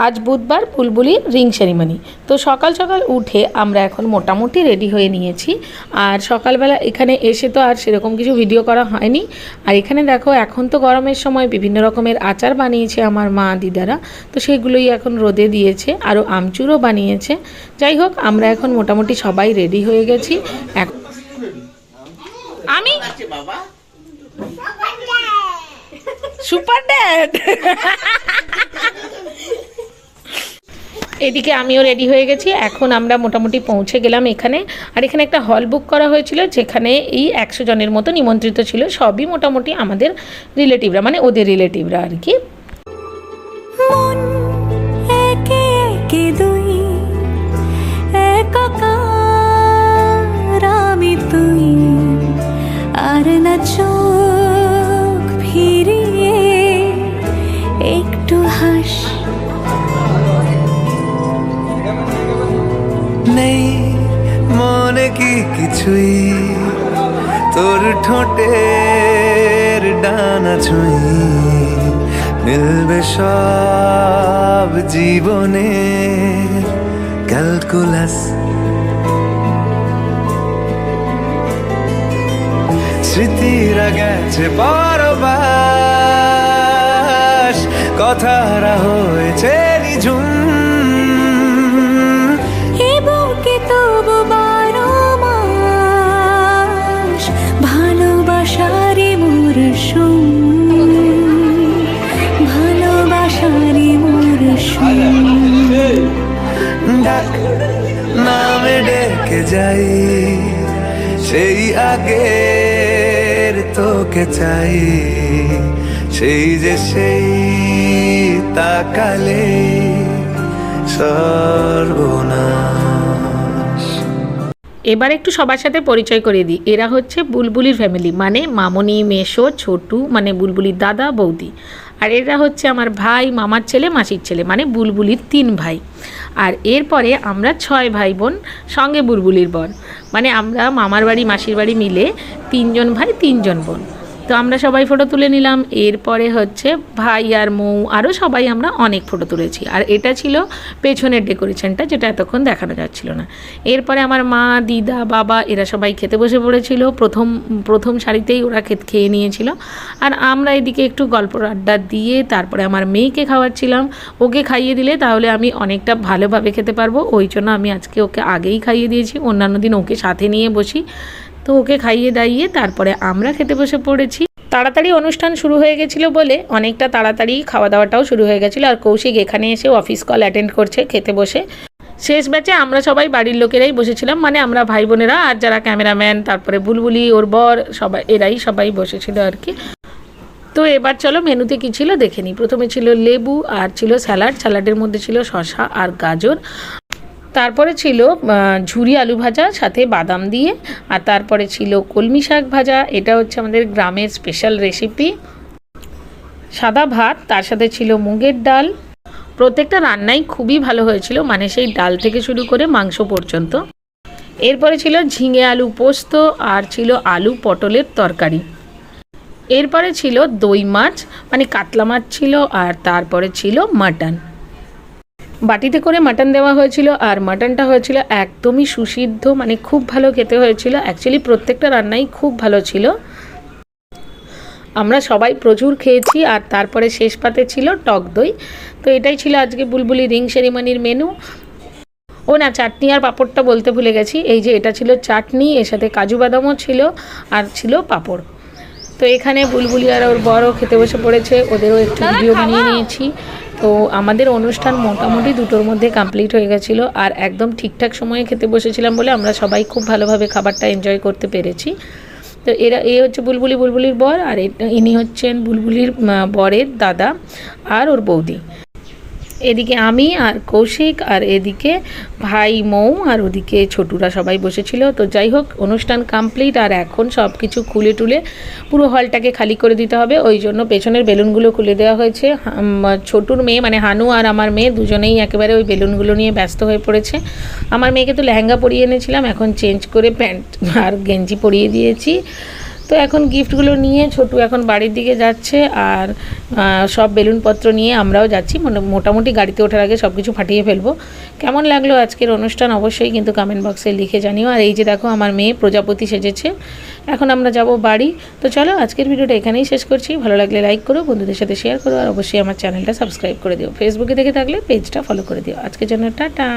আজ বুধবার বুলবুলির ring ceremony. তো সকাল সকাল উঠে আমরা এখন মোটামুটি রেডি হয়ে নিয়েছি। আর সকালবেলা এখানে এসে তো আর সেরকম কিছু ভিডিও করা হয়নি। আর এখানে দেখো এখন তো গরমের সময় বিভিন্ন রকমের আচার বানিয়েছে আমার মা দিদারা, তো সেগুলোই এখন রোদে দিয়েছে, আরও আমচুরও বানিয়েছে। যাই হোক, আমরা এখন মোটামুটি সবাই রেডি হয়ে গেছি। আমি সুপার ড্যাড এদিকে আমিও রেডি হয়ে গেছি। এখন আমরা মোটামুটি পৌঁছে গেলাম এখানে। আর এখানে একটা হল বুক করা হয়েছিল, যেখানে এই 100 জনের মতো নিমন্ত্রিত ছিল। সবই মোটামুটি আমাদের রিলেটিভরা, মানে ওদের রিলেটিভরা আর কি। আর না চোখ ফিরিয়ে একটু হাস, নেই মনে কি কিছুই, তোর ঠোঁটের ডানা ছুঁই, মিলবে সব জীবনের ক্যালকুলাস। স্মৃতিরা গেছে পরবাস, কথারা হয়েছে নিঝুম, বুকে তবু 12 মাস ভালোবাসারি মরশুম, ভালোবাসারি মরশুম। ডাক নামে ডেকে যাই, সেই আগের তোকে চাই, সেই যে সেই তাকালে সর্বনাশ। এবার একটু সবার সাথে পরিচয় করে দিই। এরা হচ্ছে বুলবুলির ফ্যামিলি, মানে মামনি, মেশো, ছোটু মানে বুলবুলির দাদা বৌদি। আর এরা হচ্ছে আমার ভাই, মামার ছেলে, মাসির ছেলে, মানে বুলবুলির 3 ভাই। আর এরপরে আমরা 6 ভাই বোন, সঙ্গে বুলবুলির বর, মানে আমরা মামার বাড়ি মাসির বাড়ি মিলে 3 জন ভাই 3 জন বোন। তো আমরা সবাই ফটো তুলে নিলাম। এরপরে হচ্ছে ভাই আর মৌ, আরও সবাই আমরা অনেক ফটো তুলেছি। আর এটা ছিল পেছনের ডেকোরেশনটা, যেটা এতক্ষণ দেখানো যাচ্ছিল না। এরপরে আমার মা, দিদা, বাবা এরা সবাই খেতে বসে পড়েছিল। প্রথম সারিতেই ওরা খেয়ে নিয়েছিল। আর আমরা এদিকে একটু গল্প আড্ডা দিয়ে তারপরে আমার মেয়েকে খাওয়াচ্ছিলাম। ওকে খাইয়ে দিলে তাহলে আমি অনেকটা ভালোভাবে খেতে পারবো, ওই জন্য আমি আজকে ওকে আগেই খাইয়ে দিয়েছি। অন্যান্য দিন ওকে সাথে নিয়ে বসি। তো ওকে খাইয়ে দাইয়ে তারপরে আমরা খেতে বসে পড়েছি। তাড়াতাড়ি অনুষ্ঠান শুরু হয়ে গেছিলো বলে অনেকটা তাড়াতাড়ি খাওয়া দাওয়াটাও শুরু হয়ে গেছিলো। আর কৌশিক এখানে এসে অফিস কল অ্যাটেন্ড করছে খেতে বসে। শেষ ব্যাচে আমরা সবাই বাড়ির লোকেরাই বসেছিলাম, মানে আমরা ভাই বোনেরা আর যারা ক্যামেরাম্যান, তারপরে বুলবুলি, ওর বর, এরাই সবাই বসেছিল আর কি। তো এবার চলো মেনুতে কী ছিল দেখে নিই। প্রথমে ছিল লেবু আর ছিল স্যালাড। স্যালাডের মধ্যে ছিল শসা আর গাজর। তারপরে ছিল ঝুরি আলু ভাজা সাথে বাদাম দিয়ে। আর তারপরে ছিল কলমি শাক ভাজা, এটা হচ্ছে আমাদের গ্রামের স্পেশাল রেসিপি। সাদা ভাত, তার সাথে ছিল মুগের ডাল। প্রত্যেকটা রান্নাই খুবই ভালো হয়েছিল, মানে সেই ডাল থেকে শুরু করে মাংস পর্যন্ত। এরপরে ছিল ঝিঙে আলু পোস্ত আর ছিল আলু পটলের তরকারি। এরপরে ছিল দই মাছ, মানে কাতলা মাছ ছিল। আর তারপরে ছিল মাটন। বাটিতে করে মাটন দেওয়া হয়েছিল। আর মাটনটা হয়েছিল একদমই সুসিদ্ধ, মানে খুব ভালো খেতে হয়েছিল। অ্যাকচুয়ালি প্রত্যেকটা রান্নাই খুব ভালো ছিল। আমরা সবাই প্রচুর খেয়েছি। আর তারপরে শেষ পাতে ছিল টক দই। তো এটাই ছিল আজকে বুলবুলি রিং সেরিমনির মেনু। ও না, চাটনি আর পাঁপড়টা বলতে ভুলে গেছি। এই যে এটা ছিল চাটনি, এর সাথে কাজু বাদামও ছিল আর ছিল পাঁপড়। তো এখানে বুলবুলি আর ওর বড়ও খেতে বসে পড়েছে, ওদেরও একটু ভিডিও বানিয়ে নিয়েছি। তো আমাদের অনুষ্ঠান মোটামুটি 2টোর মধ্যে কমপ্লিট হয়ে গেছিলো। আর একদম ঠিকঠাক সময়ে খেতে বসেছিলাম বলে আমরা সবাই খুব ভালোভাবে খাবারটা এনজয় করতে পেরেছি। তো এ হচ্ছে বুলবুলির বর, আর ইনি হচ্ছেন বুলবুলির বরের দাদা আর ওর বৌদি। এদিকে আমি আর কৌশিক, আর এদিকে ভাই মৌ, আর ওদিকে ছোটুরা সবাই বসেছিল। তো যাই হোক, অনুষ্ঠান কমপ্লিট। আর এখন সব কিছু খুলে টুলে পুরো হলটাকে খালি করে দিতে হবে, ওই জন্য পেছনের বেলুনগুলো খুলে দেওয়া হয়েছে। ছোটুর মেয়ে মানে হানু আর আমার মেয়ে দুজনেই একেবারে ওই বেলুনগুলো নিয়ে ব্যস্ত হয়ে পড়েছে। আমার মেয়েকে তো লেহেঙ্গা পরিয়ে এনেছিলাম, এখন চেঞ্জ করে প্যান্ট আর গেঞ্জি পরিয়ে দিয়েছি। তো এখন গিফটগুলো নিয়ে ছোটু এখন বাড়ির দিকে যাচ্ছে, আর সব বেলুনপত্র নিয়ে আমরাও যাচ্ছি। মোটামুটি গাড়িতে ওঠার আগে সব কিছু ফাটিয়ে ফেলবো। কেমন লাগলো আজকের অনুষ্ঠান অবশ্যই কিন্তু কমেন্ট বক্সে লিখে জানিও। আর এই যে দেখো আমার মেয়ে প্রজাপতি সেজেছে। এখন আমরা যাব বাড়ি। তো চলো আজকের ভিডিওটা এখানেই শেষ করছি। ভালো লাগলে লাইক করো, বন্ধুদের সাথে শেয়ার করো, আর অবশ্যই আমার চ্যানেলটা সাবস্ক্রাইব করে দিও। ফেসবুকে দেখে থাকলে পেজটা ফলো করে দিও। আজকের জন্য টাটা।